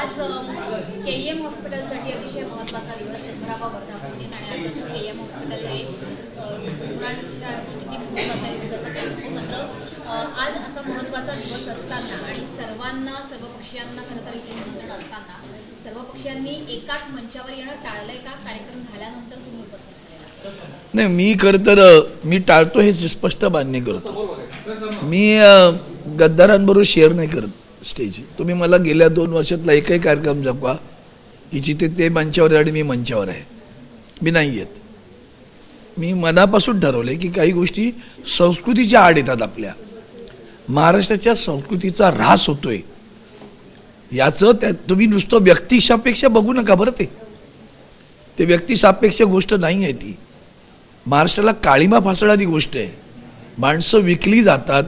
आज केईएम हॉस्पिटलसाठी अतिशय महत्त्वाचा दिवस 100वा वर्धापन दिन आणि अर्थातच केईएम हॉस्पिटल हे रुग्णांच्या किती महत्त्वाचं आहे कसं काही नको. मात्र आज असा महत्त्वाचा दिवस असताना आणि सर्व पक्षीयांना खरं तर इथे निमंत्रण असताना सर्व पक्षीयांनी एकाच मंचावर येणं टाळलंय का? कार्यक्रम झाल्यानंतर तुम्ही उपस्थित राहिला? नाही, मी खरं तर मी टाळतो हे स्पष्ट मान्य करतो. मी गद्दारांबरोबर शेअर नाही करत स्टेज. तुम्ही मला गेल्या 2 वर्षातला एकही कार्यक्रम दाखवा की जिथे ते मंचावर आहे आणि मी मंचावर आहे. मी नाही येत. मी मनापासून ठरवलं आहे की काही गोष्टी संस्कृतीच्या आड येतात. आपल्या महाराष्ट्राच्या संस्कृतीचा ऱ्हास होतोय याचं तुम्ही नुसतं व्यक्तिसापेक्ष बघू नका बरं. ते व्यक्तिसापेक्ष गोष्ट नाही आहे ती. महाराष्ट्राला काळीमा फासणारी गोष्ट आहे. माणसं विकली जातात,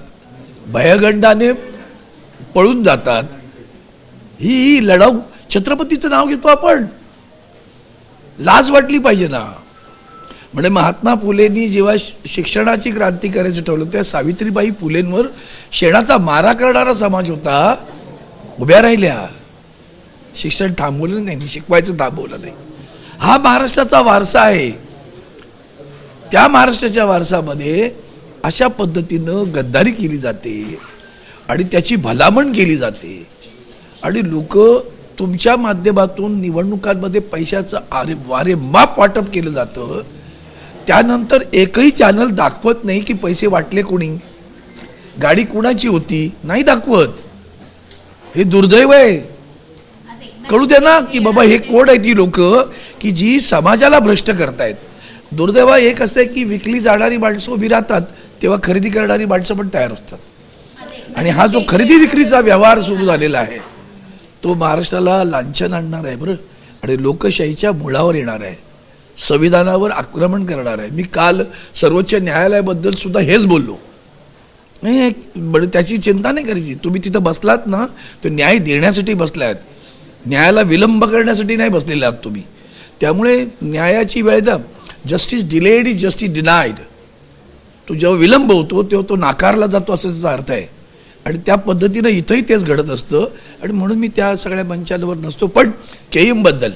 भयगंडाने पळून जातात. ही लढाऊ छत्रपतीचं नाव घेतो आपण. लाज वाटली पाहिजे ना. म्हणजे महात्मा फुलेंनी जेव्हा शिक्षणाची क्रांती करायचं ठरवलं त्या सावित्रीबाई फुलेंवर शेणाचा मारा करणारा समाज होता. उभ्या राहिल्या, शिक्षण थांबवलं नाही, शिकवायचं थांबवलं नाही. हा महाराष्ट्राचा वारसा आहे. त्या महाराष्ट्राच्या वारसामध्ये अशा पद्धतीनं गद्दारी केली जाते आणि त्याची भलामण केली जाते आणि लोक तुमच्या माध्यमातून निवडणुकांमध्ये पैशाचं वारेमाप वाटप केलं जातं. त्यानंतर एकही चॅनल दाखवत नाही की पैसे वाटले कोणी, गाडी कुणाची होती, नाही दाखवत. हे दुर्दैव आहे. कळू दे ना की बाबा हे कोण आहे ती लोक की जी समाजाला भ्रष्ट करतायत. दुर्दैव एक असं आहे की विकली जाणारी माणसं उभी राहतात तेव्हा खरेदी करणारी माणसं पण तयार असतात. आणि हा जो खरेदी विक्रीचा व्यवहार सुरू झालेला आहे तो महाराष्ट्राला लांछन आणणार आहे बरं. आणि लोकशाहीच्या मुळावर येणार आहे, संविधानावर आक्रमण करणार आहे. मी काल सर्वोच्च न्यायालयाबद्दल सुद्धा हेच बोललो. नाही, त्याची चिंता नाही करायची. तुम्ही तिथं बसलात ना तो न्याय देण्यासाठी बसलात, न्यायाला विलंब करण्यासाठी नाही बसलेले आहात तुम्ही. त्यामुळे न्यायाची वेळ ना, justice delayed is justice denied. तो जेव्हा विलंब होतो तेव्हा तो नाकारला जातो असं त्याचा अर्थ आहे. आणि त्या पद्धतीनं इथंही तेच घडत असतं. आणि म्हणून मी त्या सगळ्या मंचांवर नसतो. पण केईएमबद्दल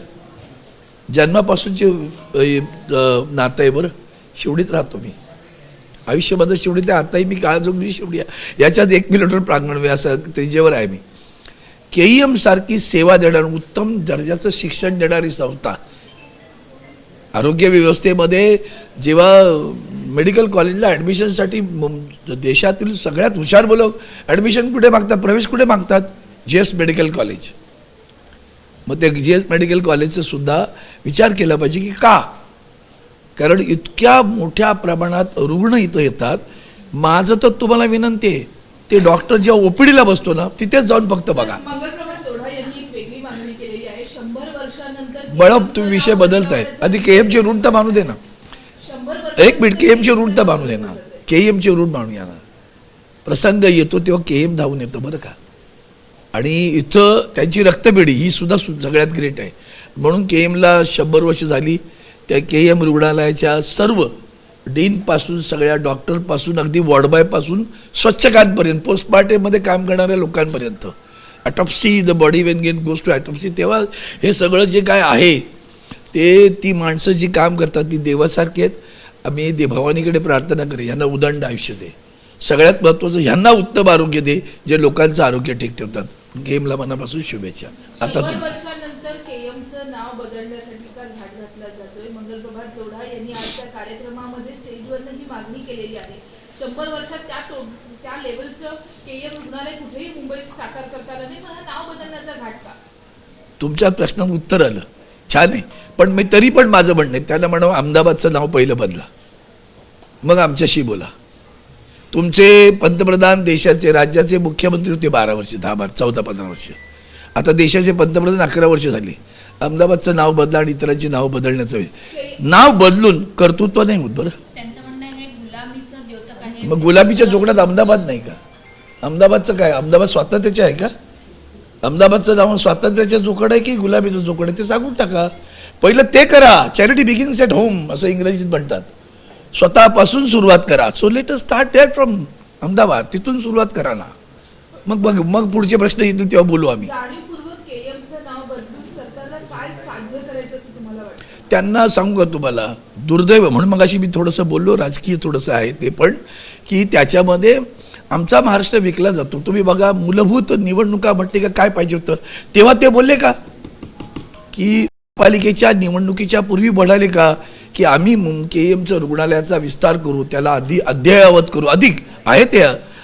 जन्मापासूनचे नातं आहे बरं. शिवडीत राहतो मी, आयुष्यामध्ये शिवडीत आहे. आताही मी काळजोगली शिवडी आहे. याच्यात 1 किलोमीटर प्रांगण असं त्याच्यावर आहे मी. केईएम सारखी सेवा देणारी उत्तम दर्जाचं शिक्षण देणारी संस्था, आरोग्य व्यवस्थेमध्ये जेव्हा मेडिकल कॉलेजला ॲडमिशनसाठी देशातील सगळ्यात हुशार मुलं ॲडमिशन कुठे मागतात, प्रवेश कुठे मागतात? GS medical college. मग ते GS मेडिकल कॉलेजचं सुद्धा विचार केला पाहिजे की का? कारण इतक्या मोठ्या प्रमाणात रुग्ण इथं येतात. माझं तर तुम्हाला विनंती आहे, ते डॉक्टर जेव्हा OPDला बसतो ना तिथेच जाऊन फक्त बघा. बळप तुम्ही विषय बदलताय. आधी KMचे रूट तर मानू दे ना. 1 मिनिट, KMचे रूट तर मानू दे ना. KMचे रूट मानूया ना. प्रसंग येतो तेव्हा KM धावून येतो बरं का. आणि इथं त्यांची रक्तपेढी ही सुद्धा सगळ्यात ग्रेट आहे. म्हणून KMला 100 वर्ष झाली. त्या KM रुग्णालयाच्या सर्व डीनपासून सगळ्या डॉक्टरपासून अगदी वॉर्डबॉयपासून स्वच्छकांपर्यंत, पोस्टमार्टममध्ये काम करणाऱ्या लोकांपर्यंत, autopsy, the body when get goes to autopsy, तेव्हा हे सगळं जे काय आहे ते ती माणसं जी काम करतात ती देवासारखी आहेत. आम्ही भवानीकडे प्रार्थना करू ह्यांना उदंड आयुष्य दे. सगळ्यात महत्त्वाचं ह्यांना उत्तम आरोग्य दे जे लोकांचं आरोग्य ठीक ठेवतात. केएमला मनापासून शुभेच्छा. आता वर्षानंतर केएमचं नाव बदलण्यासाठीचा घाट घातला जातोय. मंगलप्रभात लोढा यांनी आजच्या कार्यक्रमामध्ये स्टेजवरनं ही मागणी केलेली आहे. 100 वर्षात त्या लेवलचं केएम रुग्णालय कुठेही मुंबईत साकार करता आलं नाही. मला नाव बदलण्याचा घाट का? तुमच्या प्रश्नात उत्तर आलं, छान आहे. पण मी तरी पण माझं म्हणणं आहे त्यांना म्हणावं अहमदाबादचं नाव पहिलं बदला, मग आमच्याशी बोला. तुमचे पंतप्रधान देशाचे राज्याचे मुख्यमंत्री होते 12 वर्ष, 14-15 वर्ष. आता देशाचे पंतप्रधान 11 वर्ष झाली. अहमदाबादचं नाव बदला आणि इतरांची नाव बदलण्याचं नाव बदलून कर्तृत्व नाही होत बरं. मग गुलाबीच्या जोगण्यात अहमदाबाद नाही का? अहमदाबादचं काय? अहमदाबाद स्वातंत्र्याचे आहे का? अहमदाबादचं नाव स्वातंत्र्याच्या जोकड आहे की गुलाबीचं जोकड आहे ते सांगून टाका. पहिलं ते करा. चॅरिटी बिगिन्स एट होम असं इंग्रजीत म्हणतात. स्वतःपासून सुरुवात करा. So let us start there from Ahmedabad. तिथून सुरुवात करा ना. मग पुढचे प्रश्न येतील तेव्हा बोलू आम्ही. जाणीवपूर्वक केएमचं नाव काय साध्य करायचं असं तुम्हाला वाटतं? त्यांना सांगू का तुम्हाला, दुर्दैव म्हणून मग अशी मी थोडंसं बोललो, राजकीय थोडंसं आहे ते पण, की त्याच्यामध्ये आमचा महाराष्ट्र विकला जातो. तुम्ही बघा, मूलभूत निवडणुका म्हटले का काय पाहिजे होतं, तेव्हा ते बोलले का की पालिकेच्या निवडणुकीच्या पूर्वी म्हणाले का की आम्ही KEMचं रुग्णालयाचा विस्तार करू, त्याला अद्ययावत करू, अधिक आहे ते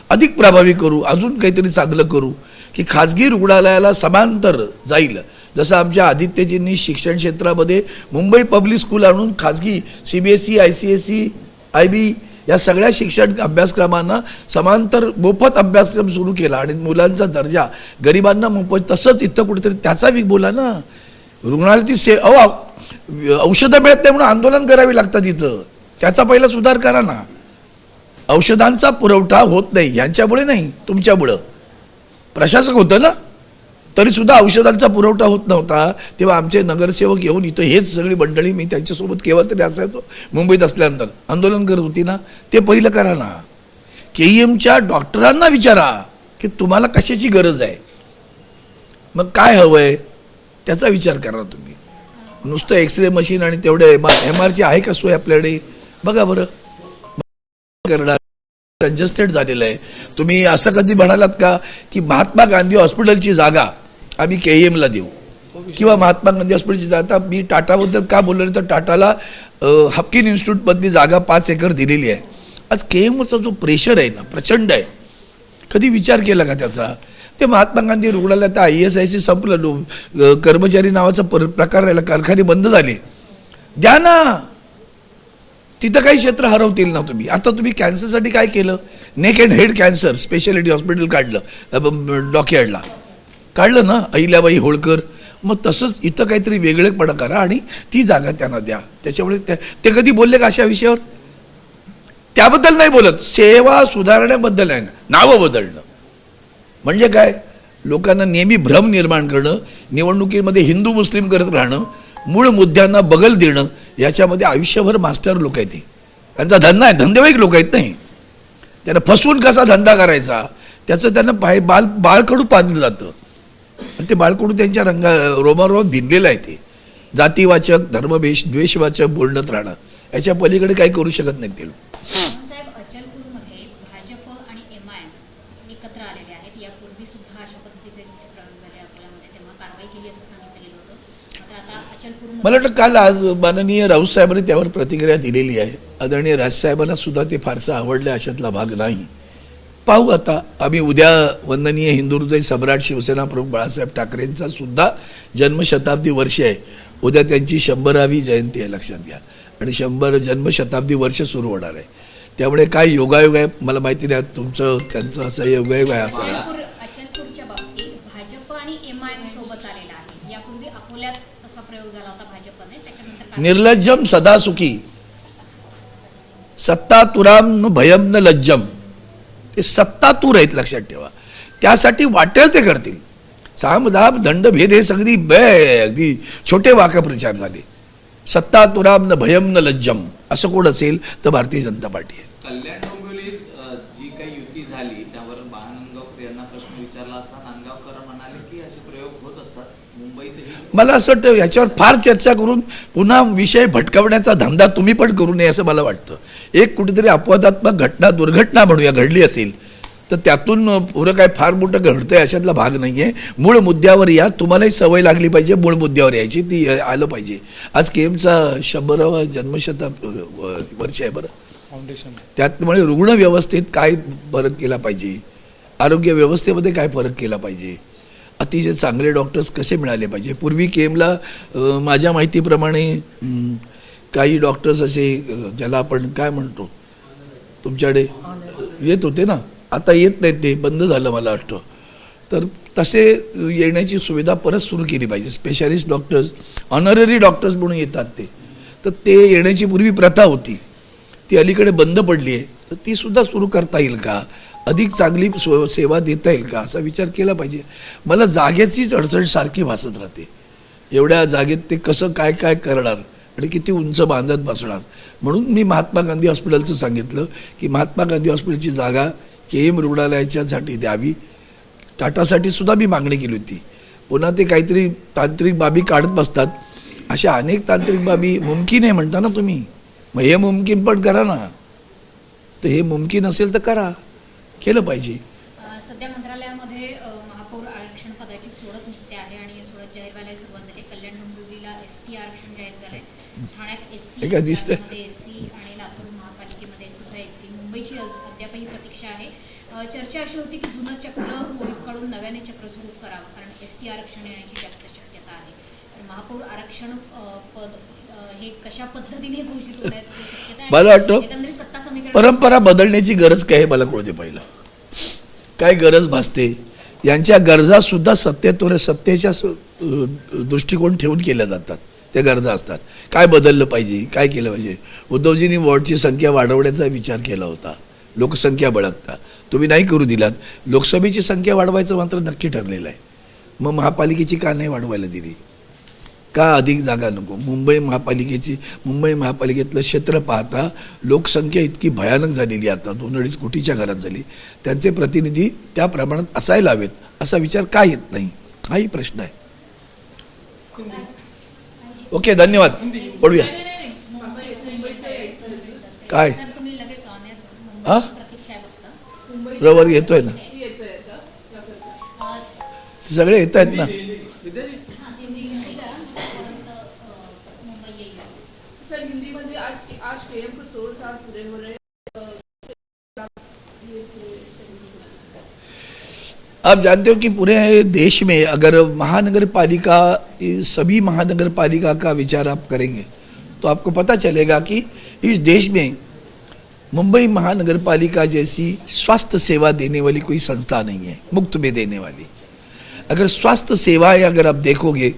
अधिक प्रभावी करू, अजून काहीतरी चांगलं करू, की खाजगी रुग्णालयाला समांतर जाईल. जसं आमच्या आदित्यजींनी शिक्षण क्षेत्रामध्ये मुंबई पब्लिक स्कूल आणून खाजगी CBSE, ICSE, IB या सगळ्या शिक्षण अभ्यासक्रमांना समांतर मोफत अभ्यासक्रम सुरू केला आणि मुलांचा दर्जा गरिबांना मोफत. तसंच इथं कुठेतरी त्याचा बोला ना, रुग्णालयाची औषधं मिळत नाही म्हणून आंदोलन करावी लागतात इथं, त्याचा पहिला सुधार करा ना. औषधांचा पुरवठा होत नाही, यांच्यामुळे नाही, तुमच्यामुळं. प्रशासक होतं ना, तरी सुद्धा औषधांचा पुरवठा होत नव्हता. तेव्हा आमचे नगरसेवक येऊन इथं हेच सगळी मंडळी, मी त्यांच्यासोबत केव्हा तरी असायचो मुंबईत असल्यानंतर, आंदोलन करत होती ना, ते पहिलं करा ना. KEMच्या डॉक्टरांना विचारा की तुम्हाला कशाची गरज आहे, मग काय हवंय त्याचा विचार करा तुम्ही. नुसतं एक्सरे मशीन आणि तेवढे MRची आहे का सोय आपल्याकडे, बघा बरं. करणार कंजस्टेड झालेलं आहे. तुम्ही असं कधी म्हणालात का की महात्मा गांधी हॉस्पिटलची जागा आम्ही KEMला देऊ, किंवा महात्मा गांधी हॉस्पिटलची जागा. आता मी टाटाबद्दल का बोललो तर टाटाला हाफकिन इन्स्टिट्यूटमधली जागा 5 एकर दिलेली आहे. आज KEMचा जो प्रेशर आहे ना प्रचंड आहे, कधी विचार केला का त्याचा? ते महात्मा गांधी रुग्णालयात ISIC संपलं, कर्मचारी नावाचा प्रकार राहिला, कारखाने बंद झाले, द्या ना. तिथं काही क्षेत्र हरवतील ना तुम्ही. आता तुम्ही कॅन्सरसाठी काय केलं, neck and head cancer speciality hospital काढलं, डॉकयार्डला काढलं ना, अहिल्याबाई होळकर. मग तसंच इथं काहीतरी वेगळेपणा करा आणि ती जागा त्यांना द्या. त्याच्यामुळे ते कधी बोलले का अशा विषयावर? त्याबद्दल नाही बोलत, सेवा सुधारण्याबद्दल आहे ना. नावं बदलणं म्हणजे काय, लोकांना नेहमी भ्रम निर्माण करणं, निवडणुकीमध्ये हिंदू मुस्लिम करत राहणं, मूळ मुद्द्यांना बगल देणं, याच्यामध्ये आयुष्यभर मास्टर लोक आहेत. त्यांचा धंदा आहे, धंदेवाईक लोक आहेत नाही. त्यांना फसवून कसा धंदा करायचा त्याचं त्यांना बाळकडू पाजलं जातं. आणि ते बाळकडू त्यांच्या रोमारोमात भिनलेलं आहे. ते जातीवाचक द्वेषवाचक बोलणं राहणं, याच्या पलीकडे काही करू शकत नाही ते लोक. साहेब, अचलपूरमध्ये भाजप आणि MIM एकत्र आलेले आहेत. यापूर्वी सुद्धा अशा पद्धतीचे प्रयोग झाले अकोल्यामध्ये, तेव्हा कारवाई केली असं सांगितलं गेलं होतं. मात्र आता अचलपूरमध्ये मला वाटतं काल आज माननीय राऊत साहेबांनी त्यावर प्रतिक्रिया दिलेली आहे. आदरणीय राजसाहेबांना सुद्धा ते फारसं आवडलं अशातला भाग नाही. पाहू आता. आम्ही उद्या वंदनीय हिंदू हृदय सम्राट शिवसेना प्रमुख बाळासाहेब ठाकरेंचा सुद्धा जन्मशताब्दी वर्ष आहे. उद्या त्यांची 100वी जयंती आहे, लक्षात घ्या. आणि 100 जन्मशताब्दी वर्ष सुरू होणार आहे. त्यामुळे काय योगायोग आहे मला माहिती नाही, तुमचं त्यांचं असं योगायोग आहे असं. अचलपूरच्या बाबतीत भाजप आणि MIM सोबत आलेला आहे. यापूर्वी अकोल्यात तसा प्रयोग झाला होता भाजपने, त्याच्यानंतर निर्लज्जम सदा सुखी सत्ता तुराम न भयम न लज्जम. ते सत्ता तूर आहेत, लक्षात ठेवा. त्यासाठी वाटेल ते करतील. सामदाम दंडभेद हे सगळी अगदी छोटे वाक्प्रचार झाले. सत्ता तुराम न भयम न लज्जम असं कोण असेल तर भारतीय जनता पार्टी आहे. कल्याण डोंबिवलीत जी काही युती झाली त्यावर नांदगावकर यांना प्रश्न विचारला असता नांदगावकर म्हणाले की असे प्रयोग होत असतात मुंबईतही. मला असं वाटतं याच्यावर फार चर्चा करून पुन्हा विषय भटकवण्याचा धंदा तुम्ही पण करू नये असं मला वाटतं. एक कुठेतरी अपवादात्मक दुर्घटना म्हणूया घडली असेल तर त्यातून पुरं काय फार मोठं घडतंय अशातला भाग नाही आहे. मूळ मुद्द्यावर या. तुम्हालाही सवय लागली पाहिजे मूळ मुद्द्यावर यायची, ती आलं पाहिजे. आज KEMचा 100वा जन्मशताब्दी वर्ष आहे बरं. फाउंडेशन त्यामुळे रुग्ण व्यवस्थेत काय फरक केला पाहिजे, आरोग्य व्यवस्थेमध्ये काय फरक केला पाहिजे, अतिशय चांगले डॉक्टर्स कसे मिळाले पाहिजे. पूर्वी KEMला माझ्या माहितीप्रमाणे काही डॉक्टर्स असे ज्याला आपण काय म्हणतो तुमच्याकडे येत होते ना, आता येत नाहीत, ते बंद झालं मला वाटतं. तर तसे येण्याची सुविधा परत सुरू केली पाहिजे. स्पेशालिस्ट डॉक्टर्स, ऑनररी डॉक्टर्स म्हणून येतात तर ते येण्याची पूर्वी प्रथा होती, ती अलीकडे बंद पडली आहे. तर ती सुद्धा सुरू करता येईल का, अधिक चांगली सेवा देता येईल का असा विचार केला पाहिजे. मला जागेचीच अडचण सारखी भासत राहते. एवढ्या जागेत ते कसं काय काय करणार आणि किती उंच बांधत बसणार. म्हणून मी महात्मा गांधी हॉस्पिटलचं सांगितलं की महात्मा गांधी हॉस्पिटलची जागा KEM रुग्णालयाच्यासाठी द्यावी. टाटासाठी सुद्धा मी मागणी केली होती. पुन्हा ते काहीतरी तांत्रिक बाबी काढत बसतात. अशा अनेक तांत्रिक बाबी मुमकिन आहे म्हणता ना तुम्ही, मग हे मुमकिन पण करा ना. तर हे मुमकिन असेल तर करा, केलं पाहिजे. सध्या मंत्रालयामध्ये महापौर आरक्षण पदाची सोडत निघते आहे आणि सोडत जाहीर व्हायला सुरुवात झाली. कल्याण डोंबिवलीला एसटी आरक्षण जाहीर झालंय. ठाण्यात हे काय दिसतंय? एससी आणि लातूर महापालिकेमध्ये सुद्धा एससी. मुंबईची अद्यापही प्रतीक्षा आहे. चर्चा अशी होती की जुनं चक्र मोडीत काढून नव्याने चक्र सुरू करावं, कारण एसटी आरक्षण येण्याची जास्त शक्यता आहे. तर महापौर आरक्षण पद हे कशा पद्धतीने घोषित होण्याची शक्यता आहे? मला वाटतं एकंदरीत सत्ता समीकरण परंपरा बदलण्याची गरज काय आहे मला कळते. पहिलं काय गरज भासते, यांच्या गरजा सुद्धा सत्तेच्या दृष्टिकोन ठेवून केल्या जातात. त्या गरजा असतात, काय बदललं पाहिजे, काय केलं पाहिजे. उद्धवजींनी वॉर्डची संख्या वाढवण्याचा विचार केला होता, लोकसंख्या बळकता तुम्ही नाही करू दिलात. लोकसभेची संख्या वाढवायचं मात्र नक्की ठरलेलं आहे. मग महापालिकेची का नाही वाढवायला दिली, का अधिक जागा नको. मुंबई महापालिकेतलं क्षेत्र पाहता लोकसंख्या इतकी भयानक झालेली आता 2-2.5 कोटीच्या घरात झाली. त्यांचे प्रतिनिधी त्या प्रमाणात असायला हवेत, असा विचार का येत नाही, हाही प्रश्न आहे. ओके, धन्यवाद. पडूया काय तुम्ही लगेच हा प्रतीक्षा आहे फक्त. रवर येतोय ना, सगळे येत आहेत ना. सर हिंदीमध्ये आज केएम को 100 साल पूरे हो रहे हैं. आप जानते हो कि पूरे देश में अगर महानगरपालिका, सभी महानगरपालिका का विचार आप करेंगे तो आपको पता चलेगा कि इस देश में मुंबई महानगरपालिका जैसी स्वास्थ्य सेवा देने वाली कोई संस्था नहीं है, मुफ्त में देने वाली. अगर स्वास्थ्य सेवाएं अगर आप देखोगे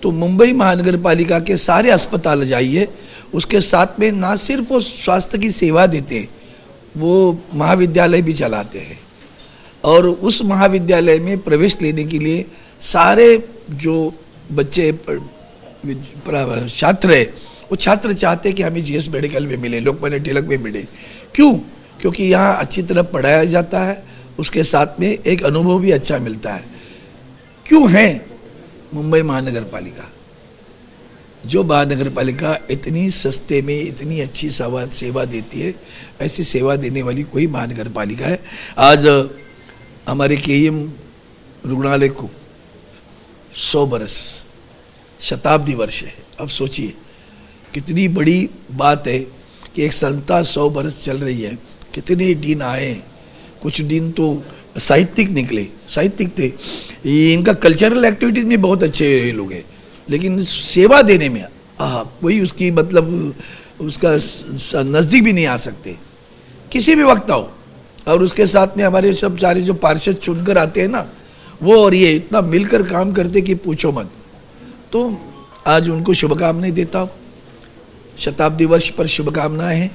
तो मुंबई महानगरपालिका के सारे अस्पताल जाइए, उसके साथ में ना सिर्फ वो स्वास्थ्य की सेवा देते, वो महाविद्यालय भी चलाते हैं. और उस महाविद्यालय में प्रवेश लेने के लिए सारे जो बच्चे छात्र है, वो छात्र चाहते हैं कि हमें जीएस मेडिकल में मिले, लोकमान्य तिलक में मिले. क्यों? क्योंकि यहाँ अच्छी तरह पढ़ाया जाता है, उसके साथ में एक अनुभव भी अच्छा मिलता है. क्यों है मुंबई महानगरपालिका, जो महानगरपालिका इतनी सस्ते में इतनी अच्छी सेवा देती है, ऐसी सेवा देने वाली कोई महानगरपालिका है. आज हमारे केएम रुग्णालय को 100 बरस, शताब्दी वर्ष है. अब सोचिए कितनी बड़ी बात है कि एक संस्था 100 बरस चल रही है. कितने दिन आए, कुछ दिन तो साहित्यिक निकले, साहित्यिक थे. इनका कल्चरल एक्टिविटीज में बहुत अच्छे लोग हैं, लेकिन सेवा देने में कोई उसकी मतलब उसका नज़दीक भी नहीं आ सकते, किसी भी वक्त आओ. और उसके साथ में हमारे सब सारे जो पार्षद चुनकर आते हैं ना, वो और ये इतना मिलकर काम करते कि पूछो मत. तो आज उनको शुभकामनाएं देता हूँ. शताब्दी वर्ष पर शुभकामनाएं हैं.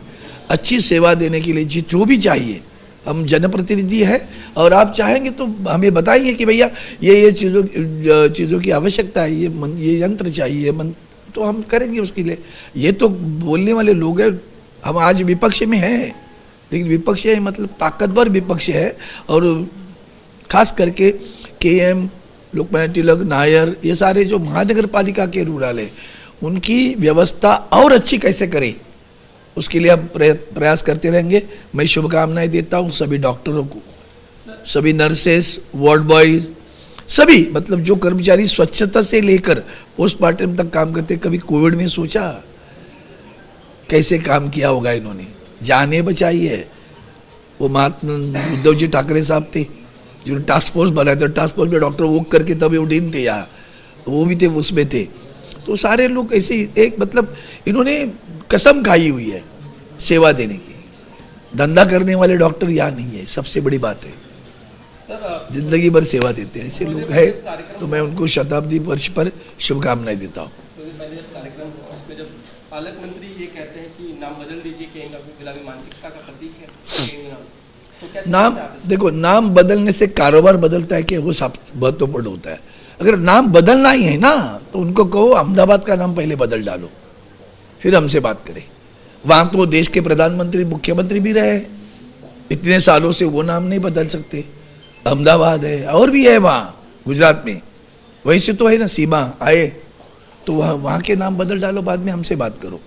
अच्छी सेवा देने के लिए जो भी चाहिए, हम जनप्रतिनिधि हैं और आप चाहेंगे तो हमें बताइए कि भैया ये चीज़ों की आवश्यकता है, ये यंत्र चाहिए, तो हम करेंगे उसके लिए. ये तो बोलने वाले लोग हैं. हम आज विपक्ष में हैं, लेकिन विपक्ष है मतलब ताकतवर विपक्ष है. और खास करके केएम, लोकमान्य तिलक, नायर, ये सारे जो महानगरपालिका के रूरल है, उनकी व्यवस्था और अच्छी कैसे करें, उसके लिए हम प्रयास करते रहेंगे. मैं शुभकामनाएं देता हूँ सभी डॉक्टरों को, सभी नर्सेस, वार्ड बॉयज, सभी मतलब जो कर्मचारी स्वच्छता से लेकर पोस्टमार्टम तक काम करते. कभी कोविड में सोचा कैसे काम किया होगा इन्होंने, जाने बचाई है. वो महात्मा उद्धव जी ठाकरे साहब थे जिन्होंने टास्क फोर्स बनाया था. टास्क फोर्स में डॉक्टर वोक करके तभी उड़ीन थे यहाँ, वो भी थे, उसमें थे. तो सारे लोग ऐसे एक मतलब इन्होंने कसम खाई हुई है सेवा देने की. धंधा करने वाले डॉक्टर यहाँ नहीं है, सबसे बड़ी बात है. जिंदगी भर सेवा देते हैं ऐसे लोग हैं. तो मैं उनको शताब्दी वर्ष पर शुभकामनाएं देता हूँ. पालक मंत्री ये कहते हैं कि नाम बदल दीजिए, केएम गुलामी मानसिकता का प्रतीक है. तो कैसे नाम देखो, नाम बदलने से कारोबार बदलता है कि वो सब महत्वपूर्ण होता है. अगर नाम बदलना ही है ना, तो उनको कहो अहमदाबाद का नाम पहले बदल डालो, फिर हमसे बात करें. वहाँ तो देश के प्रधानमंत्री, मुख्यमंत्री भी रहे, इतने सालों से वो नाम नहीं बदल सकते. अहमदाबाद है और भी है वहाँ गुजरात में, वैसे तो है ना, सीमा आए तो वहाँ के नाम बदल डालो, बाद में हमसे बात करो।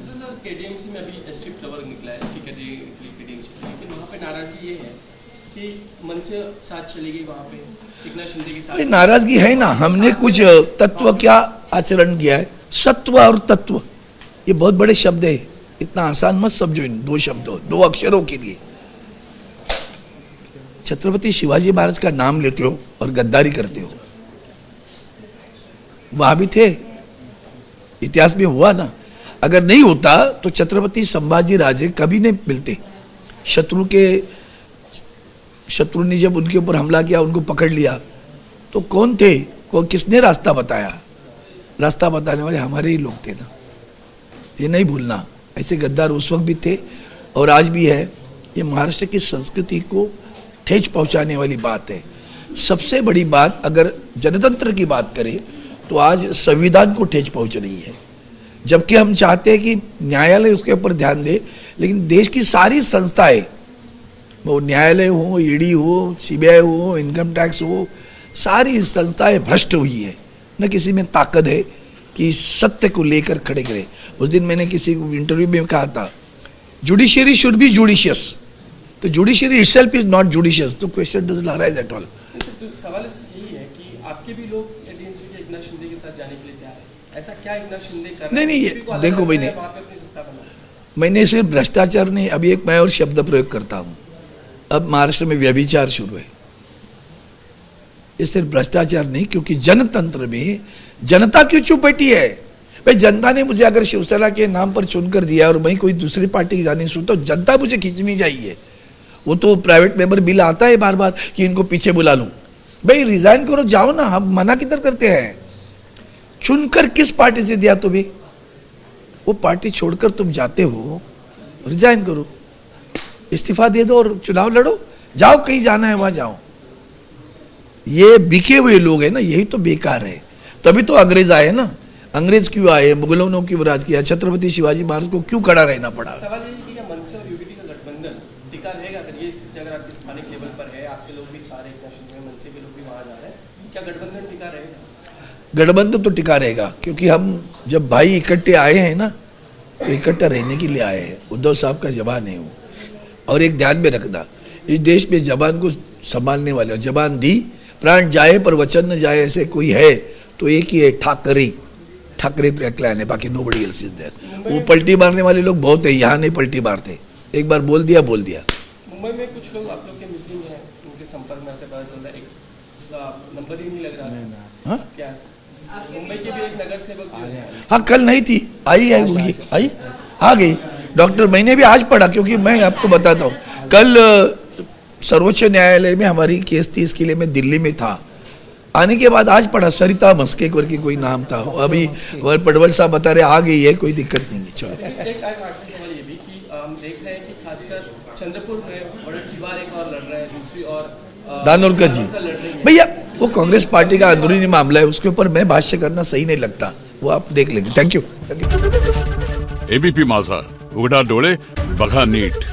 सर केडीएमसी में अभी एसटी फ्लेवर निकला है, एसटी कैटेगरी केडीएमसी, लेकिन वहाँ पे नाराजगी ये है कि मन से साथ चली गई वहाँ पे एकनाथ शिंदे के साथ। नाराजगी है ना, हमने कुछ तत्व क्या आचरण किया है। सत्व और तत्व ये बहुत बड़े शब्द है, इतना आसान मत समझो इन दो शब्दों, दो अक्षरों के लिए। छत्रपति शिवाजी महाराज का नाम लेते हो और गद्दारी करते हो। वहां भी थे, इतिहास में हुआ ना। अगर नहीं होता तो छत्रपति संभाजी राजे कभी नहीं मिलते। शत्रु ने जब उनके ऊपर हमला किया, उनको पकड़ लिया, तो कौन थे, किसने रास्ता बताया? रास्ता बताने वाले हमारे ही लोग थे ना, ये नहीं भूलना। ऐसे गद्दार उस वक्त भी थे और आज भी है। ये महाराष्ट्र की संस्कृति को ठेस पहुंचाने वाली बात है। सबसे बड़ी बात, अगर जनतंत्र की बात करें तो आज संविधान को ठेस पहुंच रही है। जबकि हम चाहते हैं कि न्यायालय उसके ऊपर ध्यान दे, लेकिन देश की सारी संस्थाएं, वो न्यायालय हो, ईडी हो, सीबीआई हो, इनकम टैक्स हो, सारी संस्थाएं भ्रष्ट हुई है। न किसी में ताकत है कि सत्य को लेकर खड़े करे। उस दिन मैंने किसी इंटरव्यू में कहा था, जुडिशियरी शुड बी जुडिशियस, तो judiciary itself is not judicious, तो question doesn't arise at all. तो सवाल यही है कि आपके भी लोग एडीएमसी के एकनाथ शिंदे के साथ जाने के लिए तैयार है, ऐसा क्या एकनाथ शिंदे कर रहे हैं? नहीं, ये देखो मैंने वहाँ पे अपनी सत्ता बना, मैंने सिर्फ भ्रष्टाचार नहीं, अभी एक मैं और शब्द प्रयोग करता हूँ। अब महाराष्ट्र में व्यभिचार शुरू है। ये सिर्फ भ्रष्टाचार नहीं, क्योंकि जनतंत्र में जनता क्यों चुप बैठी है? भाई जनता ने मुझे अगर शिवसेना के नाम पर चुनकर दिया और मैं कोई दूसरी पार्टी की जाने सुन, तो जनता मुझे खींचनी चाहिए। वो तो प्राइवेट मेंबर बिल आता है बार बार कि इनको पीछे बुला लूं। भाई रिजाइन करो, जाओ ना, हम मना किधर करते हैं? चुनकर किस पार्टी से दिया तुम्हें? वो पार्टी छोड़कर तुम जाते हो, रिजाइन करो, इस्तीफा दे दो और चुनाव लड़ो, जाओ कहीं जाना है वहां जाओ। ये बिके हुए लोग हैं ना, यही तो बेकार है। तभी तो अंग्रेज आए ना। अंग्रेज क्यों आए? मुगलों ने क्यों राज किया? छत्रपति शिवाजी महाराज को क्यों खड़ा रहना पड़ा? सवाल ये है कि क्या मनसे और यूपीडी का गठबंधन टिका रहेगा? अगर ये स्थिति अगर आपकी स्थानिक लेवल पर है, आपके लोग भी चाह रहे हैं एकनाथ शिंदे, मनसे के लोग भी वहाँ जा रहे हैं, क्या गठबंधन टिका रहेगा? गठबंधन तो टिका रहेगा, क्योंकि हम जब भाई इकट्ठे आए हैं ना, तो इकट्ठा रहने के लिए आए हैं। उद्धव साहब का जवान है वो। और एक ध्यान में रखना, इस देश में जबान को संभालने वाले, और जबान दी, प्राण जाए पर वचन न जाए, ऐसे कोई है तो एक ही है, ठाकरे क्लैन है, बाकी नोबडी एल्स इज देयर। वो पलटी मारने वाले लोग बहुत है, यहाँ नहीं पलटी मारते। एक बार बोल दिया। मुंबई में कुछ लोग आप लोग के मिसिंग हैं, उनके संपर्क में से पता चल रहा है, एक नंबर ही नहीं लग रहा है। हाँ? क्या मुंबई के भी एक नगर सेवक जो है, हाँ, कल नहीं थी, आई आ गई डॉक्टर। मैंने भी आज पढ़ा, क्योंकि मैं आपको बताता हूँ, कल सर्वोच्च न्यायालय में हमारी केस थी, इसके लिए मैं दिल्ली में था। आने के बाद आज पढ़ा, सरिता मस्के करके कोई नाम था। अभी पडवल साहब बता रहे आ गई है, कोई दिक्कत नहीं है। चलो, एक आखिरी सवाल ये भी कि हम देख रहे हैं कि खासकर चंद्रपुर में बड़े तिवारी एक और लड़ रहे हैं, दूसरी और दानोलकर जी। भैया वो कांग्रेस पार्टी का अंदरूनी मामला है, उसके ऊपर मैं भाष्य करना सही नहीं लगता, वो आप देख लेंगे। Thank you. एबीपी माझा, उघडा डोळे बघा नीट।